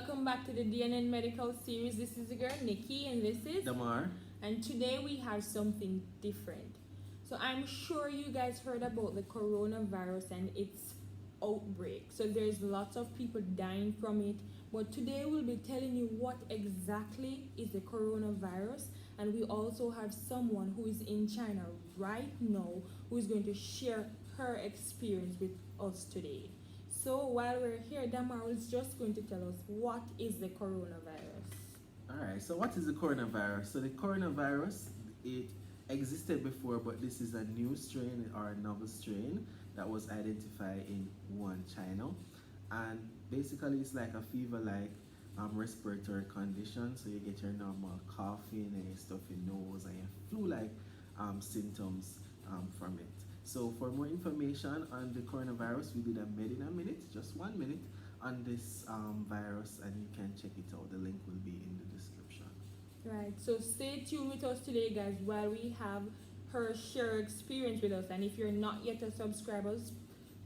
welcome back to the D&N Medical Series. This is the girl Nikki and this is Damar. And today we have something different. So I'm sure you guys heard about the coronavirus and its outbreak. So there's lots of people dying from it. But today we'll be telling you what exactly is the coronavirus, and we also have someone who is in China right now who is going to share her experience with us today. So while we're here, Damar is just going to tell us what is the coronavirus. Alright, so what is the coronavirus? So the coronavirus, it existed before, but this is a new strain or a novel strain that was identified in Wuhan, China. And basically it's like a fever-like respiratory condition. So you get your normal coughing and your stuffy nose and your flu-like symptoms from it. So for more information on the coronavirus, we did a D&Nminute, just 1 minute, on this virus, and you can check it out. The link will be in the description. Right, so stay tuned with us today, guys, while we have her share experience with us. And if you're not yet a subscriber,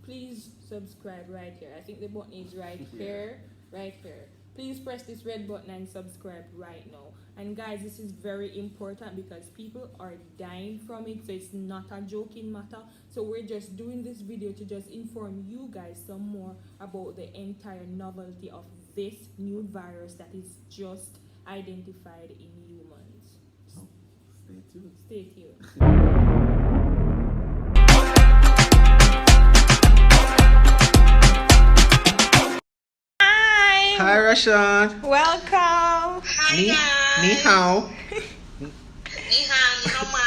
please subscribe right here. I think the button is right here, right here. Please press this red button and subscribe right now. And guys, this is very important because people are dying from it, so it's not a joking matter. So we're just doing this video to just inform you guys some more about the entire novelty of this new virus that is just identified in humans. So stay tuned. Stay tuned. Hi, Rashie. Welcome. Hi Ni guys. hao. Ni hao ma,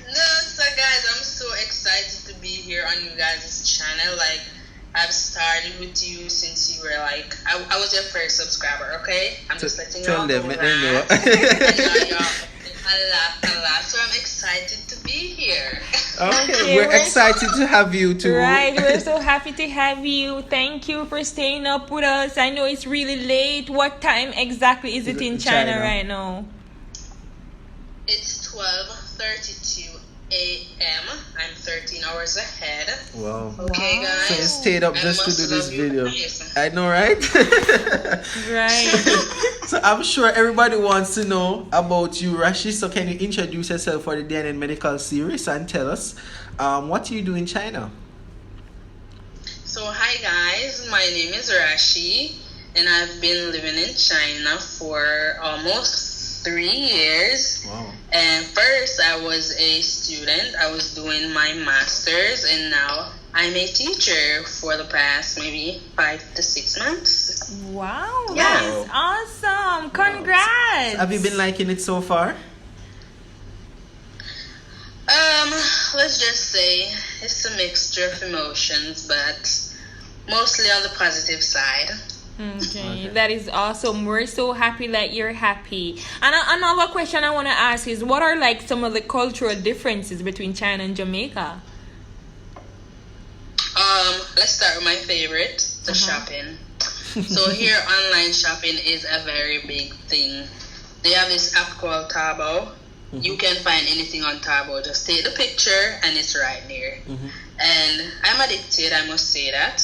No, so guys, I'm so excited to be here on you guys' channel. Like, I've started with you since you were like, I was your first subscriber, okay? I'm just letting you all know that. And y'all a lot. So I'm excited to be here. Okay, we're excited to have you too. Right, we're so happy to have you. Thank you for staying up with us. I know it's really late. What time exactly is it in China right now? It's 12:32 a.m. I'm 13 hours ahead. Wow. Okay, guys. So you stayed up just to do this video. Guys. I know, right? Right. So I'm sure everybody wants to know about you, Rashie. So can you introduce yourself for the D&N Medical Series and tell us what you do in China? So hi guys, my name is Rashie and I've been living in China for almost 3 years. Wow. And first I was a student. I was doing my master's and now I'm a teacher for the past maybe 5 to 6 months. Wow, Yeah. that is awesome. Congrats. So have you been liking it so far? Let's just say it's a mixture of emotions, but mostly on the positive side. Okay, that is awesome. We're so happy that you're happy. And another question I want to ask is, what are like some of the cultural differences between China and Jamaica? Let's start with my favorite, the shopping. So here, online shopping is a very big thing. They have this app called Taobao. You can find anything on Taobao. Just take the picture and it's right there. And I'm addicted, I must say that.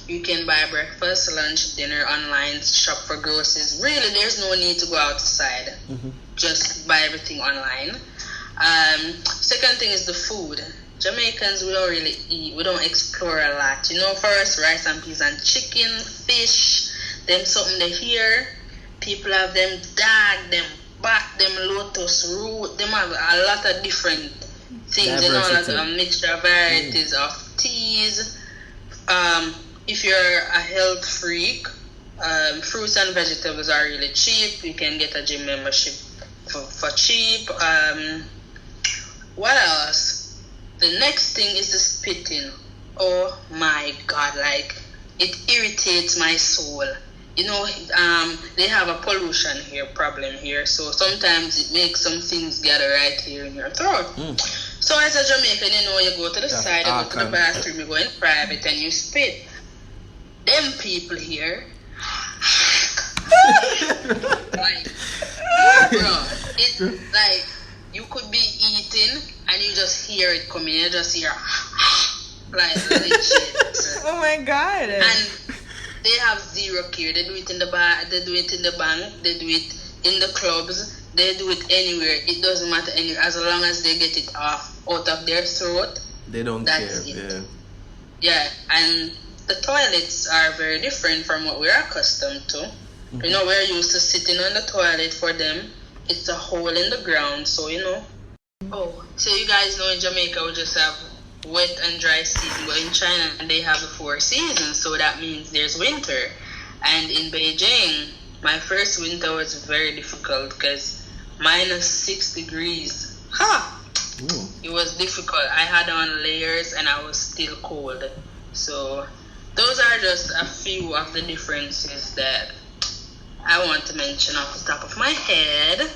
You can buy breakfast, lunch, dinner online, shop for groceries. Really, there's no need to go outside. Just buy everything online. Second thing is the food. Jamaicans, we don't really eat, we don't explore a lot. You know, first rice and peas and chicken, fish, them something they hear. People have them dog, them bat, them lotus root, them have a lot of different things, you know, like a mixture of varieties of teas. If you're a health freak, fruits and vegetables are really cheap. You can get a gym membership for cheap. What else? The next thing is the spitting. Oh my God, like it irritates my soul. You know, they have a pollution here, problem here. So sometimes it makes some things gather right here in your throat. So as a Jamaican, you know, you go to the side, you go to the bathroom, you go in private and you spit. Them people here, like, bro, it's like you could be eating and you just hear it coming. You just hear, Like legit. Oh my God. And they have zero care. They do it in the bar, they do it in the bank, they do it in the clubs, they do it anywhere. It doesn't matter anywhere. As long as they get it off out of their throat, They don't that's care. it. Yeah. Yeah, and the toilets are very different from what we're accustomed to. You know, we're used to sitting on the toilet. For them, it's a hole in the ground, so you know. Oh, so you guys know in Jamaica we just have wet and dry season, but in China they have the 4 seasons, so that means there's winter. And in Beijing, my first winter was very difficult because -6 degrees. Ha! Ooh. It was difficult. I had on layers and I was still cold. So those are just a few of the differences that I want to mention off the top of my head.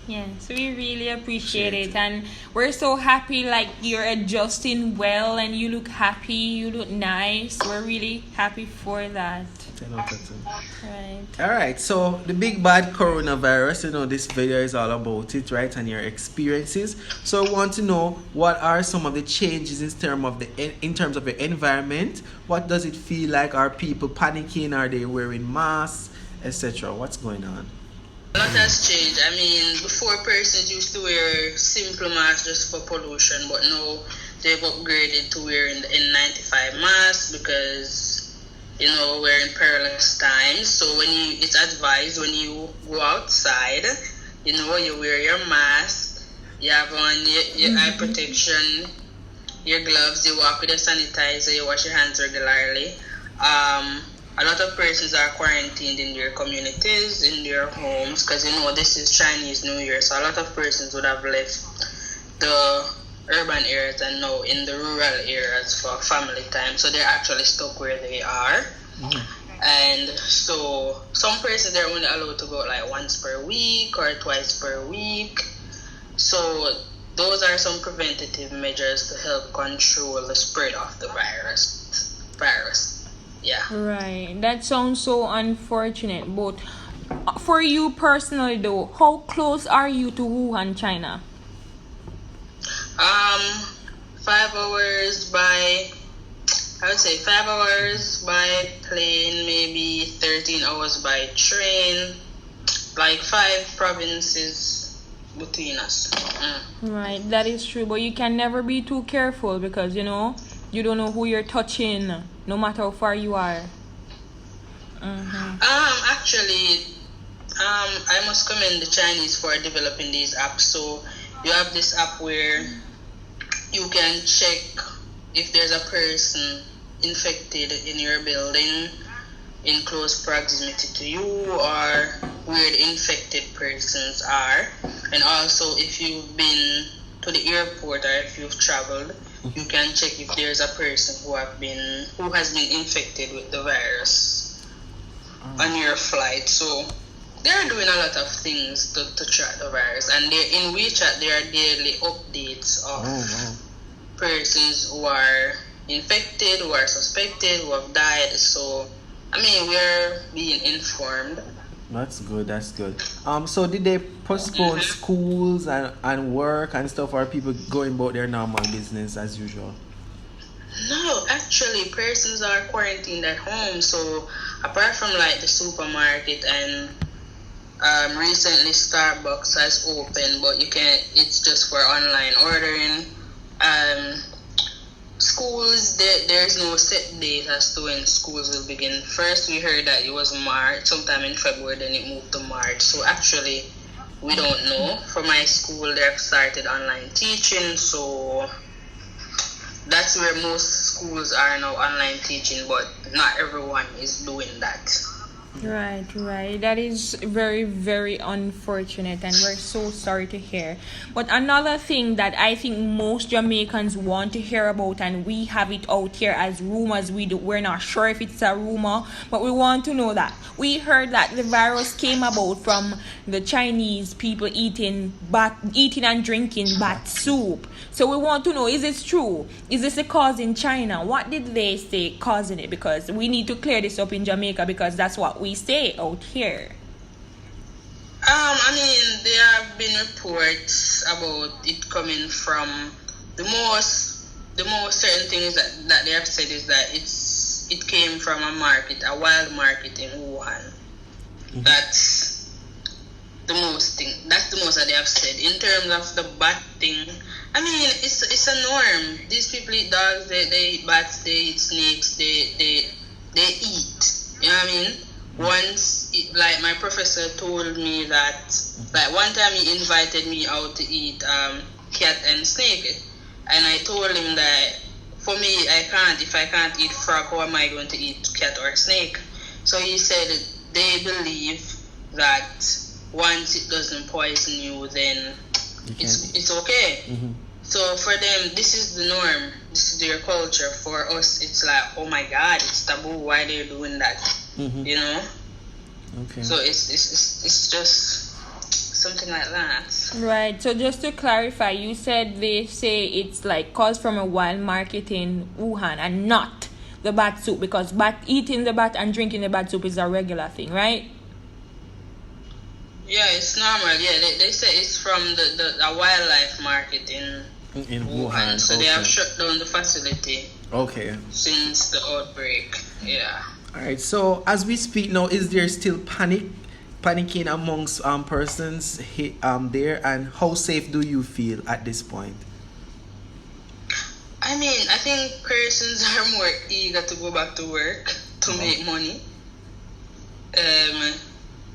Yes, we really appreciate it, and we're so happy like you're adjusting well and you look happy, you look nice. We're really happy for that. 10 out of 10. Right. Alright, so the big bad coronavirus, you know, this video is all about it, right? And your experiences. So I want to know, what are some of the changes in terms of the environment? What does it feel like? Are people panicking? Are they wearing masks, etc.? What's going on? A lot has changed. I mean, before persons used to wear simple masks just for pollution, but now they've upgraded to wearing the N95 mask because, you know, we're in perilous times. So it's advised when you go outside, you know, you wear your mask, you have on your eye protection, your gloves, you walk with a sanitizer, you wash your hands regularly. A lot of persons are quarantined in their communities, in their homes, because, you know, this is Chinese New Year, so a lot of persons would have left the urban areas and now in the rural areas for family time, so they're actually stuck where they are. And so some persons, they're only allowed to go like once per week or twice per week. So those are some preventative measures to help control the spread of the virus. Yeah. Right. That sounds so unfortunate. But for you personally, though, how close are you to Wuhan, China? 5 hours by, I would say 5 hours by plane, maybe 13 hours by train, like 5 provinces between us. Right, that is true. But you can never be too careful because, you know, you don't know who you're touching, no matter how far you are. Actually, I must commend the Chinese for developing these apps. So you have this app where you can check if there's a person infected in your building in close proximity to you, or where the infected persons are. And also if you've been to the airport or if you've traveled, you can check if there's a person who has been infected with the virus on your flight. So they're doing a lot of things to track the virus, and in WeChat there are daily updates of persons who are infected, who are suspected, who have died. So I mean, we're being informed. That's good. So did they postpone schools and work and stuff, or are people going about their normal business as usual? No, actually, persons are quarantined at home. So apart from like the supermarket and recently Starbucks has opened, but it's just for online ordering. Schools, there's no set date as to when schools will begin. First we heard that it was March, sometime in February, then it moved to March. So actually we don't know. For my school, they've started online teaching, so that's where most schools are now, online teaching, but not everyone is doing that. Right. That is very, very unfortunate, and we're so sorry to hear. But another thing that I think most Jamaicans want to hear about, and we have it out here as rumors, we're not sure if it's a rumor, but we want to know that. We heard that the virus came about from the Chinese people eating and drinking bat soup. So we want to know, is this true? Is this a cause in China? What did they say causing it? Because we need to clear this up in Jamaica, because that's what we say out here. I mean, there have been reports about it coming from the most the most certain thing is that they have said is that it came from a wild market in Wuhan. That's the most thing. That's the most that they have said. In terms of the bat thing, I mean, it's a norm. These people eat dogs, they eat bats, they eat snakes, they eat. You know what I mean? Once, like my professor told me that, like one time he invited me out to eat cat and snake, and I told him that for me, if I can't eat frog, how am I going to eat cat or snake? So he said they believe that once it doesn't poison you, then it's okay. So for them, this is the norm. This is their culture. For us, it's like, oh my God, it's taboo. Why they're doing that? You know. Okay. So it's just something like that. Right. So just to clarify, you said they say it's like caused from a wild market in Wuhan and not the bat soup, because eating the bat and drinking the bat soup is a regular thing, right? Yeah, it's normal. Yeah, they say it's from the wildlife market in Wuhan. So they have shut down the facility. Okay. Since the outbreak. Yeah. All right. So as we speak now, is there still panicking amongst persons there, and how safe do you feel at this point? I mean, I think persons are more eager to go back to work to make money.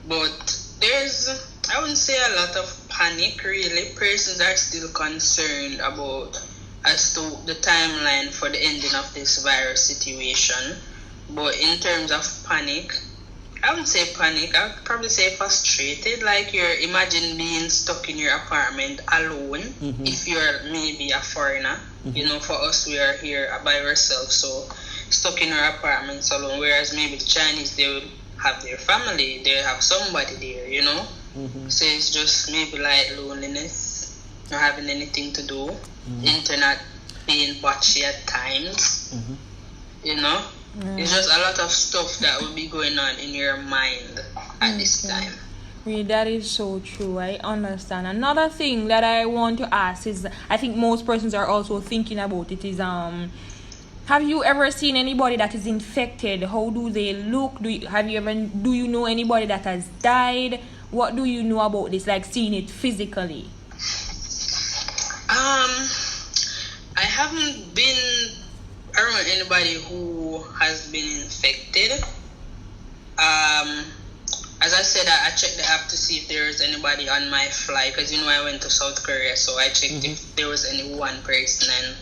But I wouldn't say a lot of panic really. Persons are still concerned as to the timeline for the ending of this virus situation. But in terms of panic, I wouldn't say panic. I would probably say frustrated. Like imagine being stuck in your apartment alone. If you're maybe a foreigner. You know, for us, we are here by ourselves, so stuck in our apartments alone. Whereas maybe the Chinese, they would have their family, they have somebody there, you know. So it's just maybe like loneliness, not having anything to do, internet being patchy at times, you know. It's just a lot of stuff that will be going on in your mind at this time. That is so true. I understand. Another thing that I want to ask is, I think most persons are also thinking about it, is have you ever seen anybody that is infected? How do they look? Do you know anybody that has died? What do you know about this, like seeing it physically? I haven't been around anybody who has been infected. As I said, I checked the app to see if there is anybody on my flight, because I went to South Korea, so I checked if there was any one person and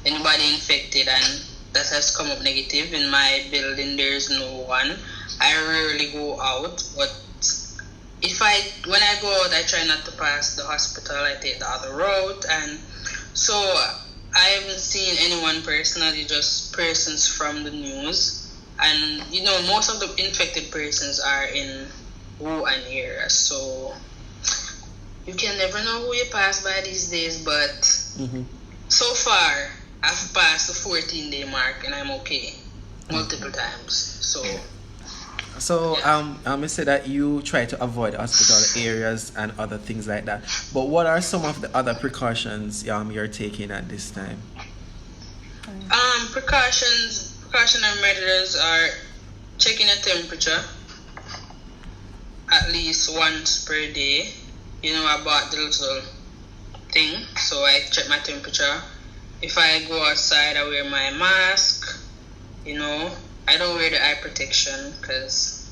anybody infected, and that has come up negative. In my building, there's no one. I rarely go out, but when I go out, I try not to pass the hospital. I take the other route, and so I haven't seen anyone personally, just persons from the news. And most of the infected persons are in Wuhan area, so you can never know who you pass by these days. But so far, I've passed the 14-day mark, and I'm okay multiple times. So I said that you try to avoid hospital areas and other things like that. But what are some of the other precautions you're taking at this time? Precautionary measures are checking the temperature at least once per day. I bought the little thing, so I check my temperature. If I go outside, I wear my mask. I don't wear the eye protection because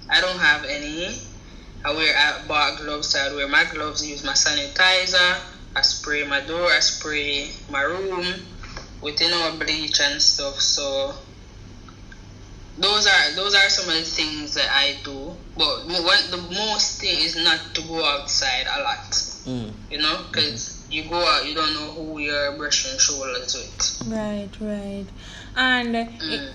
I don't have any. I bought gloves, so I wear my gloves, use my sanitizer. I spray my door, I spray my room with bleach and stuff. So those are some of the things that I do. But the most thing is not to go outside a lot. Because you go out, you don't know who you're brushing shoulders with. Right. And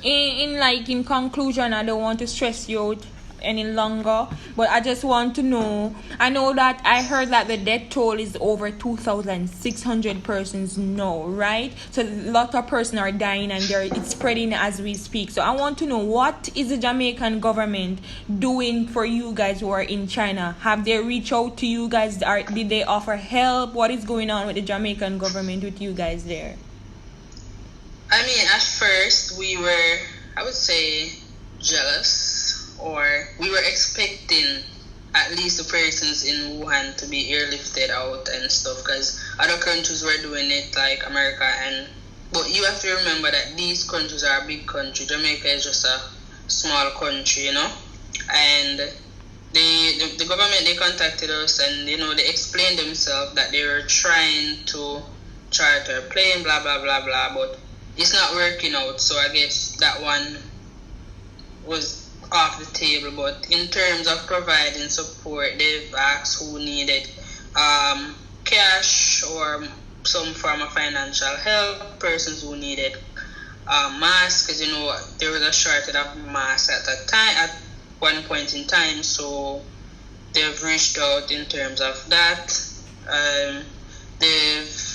in conclusion, I don't want to stress you out any longer, but I just want to know, I know that I heard that the death toll is over 2,600 persons now, right? So a lot of persons are dying, and it's spreading as we speak. So I want to know, what is the Jamaican government doing for you guys who are in China? Have they reached out to you guys? Did they offer help? What is going on with the Jamaican government with you guys there? I mean, at first we were, I would say, jealous, or we were expecting at least the persons in Wuhan to be airlifted out and stuff, because other countries were doing it, like America. But you have to remember that these countries are a big country. Jamaica is just a small country, and the government, they contacted us, and they explained themselves that they were trying to charter a plane, blah blah blah blah, but it's not working out. So I guess that one was off the table. But in terms of providing support, they've asked who needed cash or some form of financial help, persons who needed masks, because there was a shortage of masks at one point in time. So they've reached out in terms of that. They've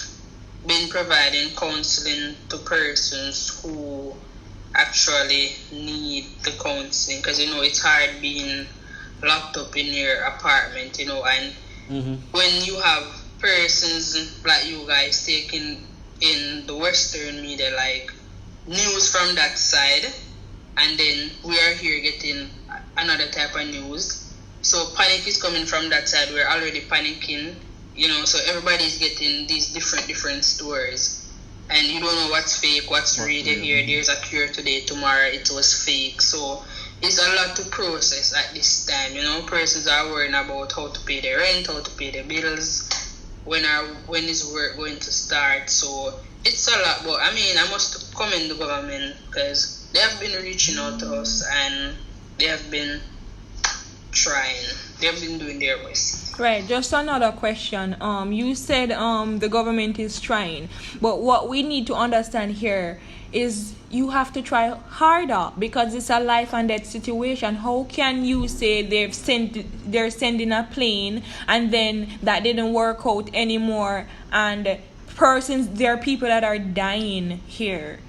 been providing counseling to persons who actually need the counseling, because it's hard being locked up in your apartment, and when you have persons like you guys taking in the Western media, like news from that side, and then we are here getting another type of news. So panic is coming from that side. We're already panicking, so everybody's getting these different stories, and you don't know what's fake, what's really here. There's a cure today, tomorrow it was fake. So it's a lot to process at this time. Persons are worrying about how to pay their rent, how to pay their bills, when is work going to start. So it's a lot. But I mean, I must commend the government, because they have been reaching out to us, and they have been trying. They have been doing their best. Right, just another question. You said the government is trying, but what we need to understand here is you have to try harder, because it's a life and death situation. How can you say they're sending a plane and then that didn't work out anymore, and there are people that are dying here?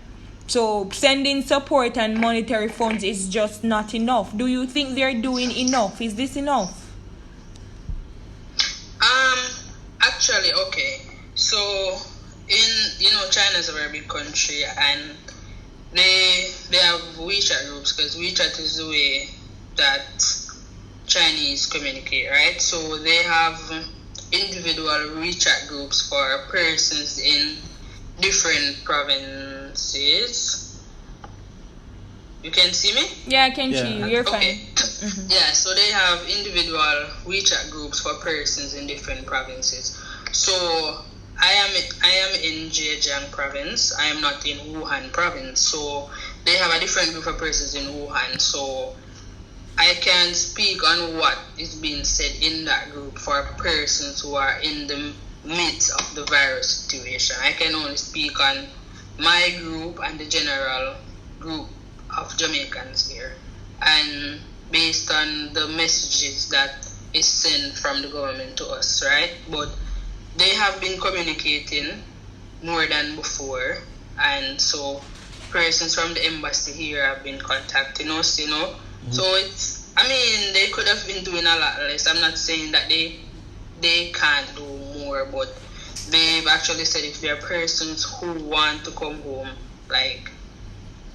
So sending support and monetary funds is just not enough. Do you think they're doing enough? Is this enough? Actually, okay. So China is a very big country, and they have WeChat groups, because WeChat is the way that Chinese communicate, right? So they have individual WeChat groups for persons in different provinces. You can see me? Yeah, I can see you. You're fine. Yeah, so they have individual WeChat groups for persons in different provinces. So I am in Zhejiang province. I am not in Wuhan province. So they have a different group of persons in Wuhan. So I can speak on what is being said in that group for persons who are in the midst of the virus situation. I can only speak on my group and the general group of Jamaicans here, and based on the messages that is sent from the government to us, right? But they have been communicating more than before, and so persons from the embassy here have been contacting us, So they could have been doing a lot less. I'm not saying that they can't do more, but they've actually said if there are persons who want to come home, like,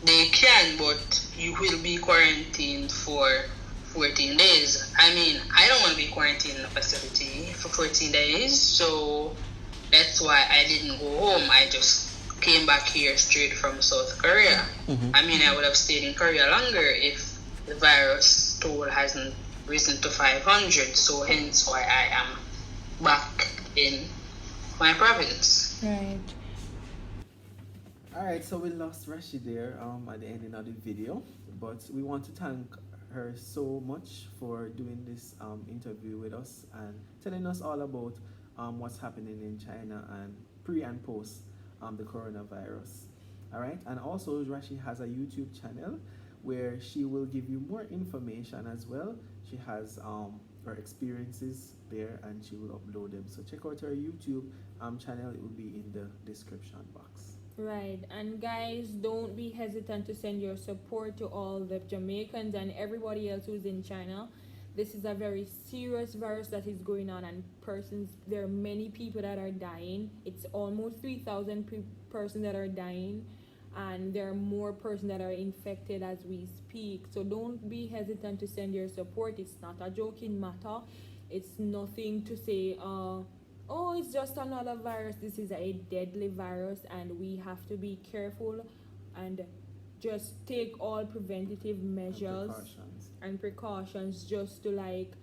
they can, but you will be quarantined for 14 days. I don't want to be quarantined in a facility for 14 days, so that's why I didn't go home. I just came back here straight from South Korea. I would have stayed in Korea longer if the virus toll hasn't risen to 500, so hence why I am back in my province. Right. Alright, so we lost Rashie there at the ending of the video, but we want to thank her so much for doing this interview with us and telling us all about what's happening in China and pre and post the coronavirus. Alright, and also Rashie has a YouTube channel where she will give you more information as well. She has her experiences there, and she will upload them. So check out her YouTube channel. It will be in the description box. Right, and guys, don't be hesitant to send your support to all the Jamaicans and everybody else who's in China. This is a very serious virus that is going on, and there are many people that are dying. It's almost 3,000 persons that are dying, and there are more persons that are infected as we speak. So don't be hesitant to send your support. It's not a joking matter. It's nothing to say, oh, it's just another virus. This is a deadly virus, and we have to be careful and just take all preventative measures and precautions just to like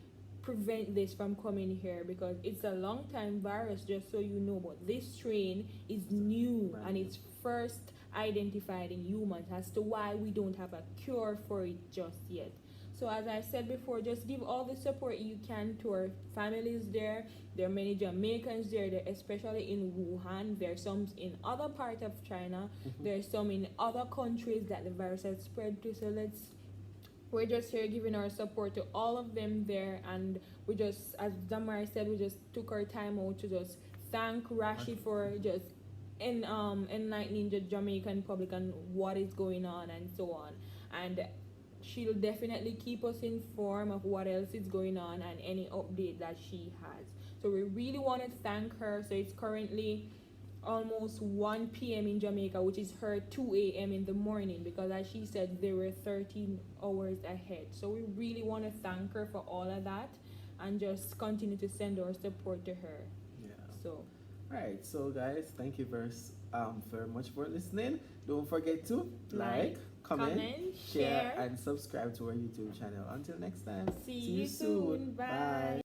prevent this from coming here, because it's a long time virus, just so you know. But this strain is new and it's first identified in humans, as to why we don't have a cure for it just yet. So as I said before, just give all the support you can to our families there. There are many Jamaicans there, especially in Wuhan. There are some in other parts of China. There are some in other countries that the virus has spread to. So we're just here giving our support to all of them there. And we just, as Damari said, we just took our time out to just thank Rashie for just enlightening the Jamaican public on what is going on and so on. And she'll definitely keep us informed of what else is going on and any update that she has. So we really want to thank her. So it's currently almost 1 p.m. in Jamaica, which is her 2 a.m. in the morning, because as she said, they were 13 hours ahead. So we really want to thank her for all of that and just continue to send our support to her. Yeah. So right, so guys, thank you very much for listening. Don't forget to like, comment, share, and subscribe to our YouTube channel. Until next time, see you soon. Bye.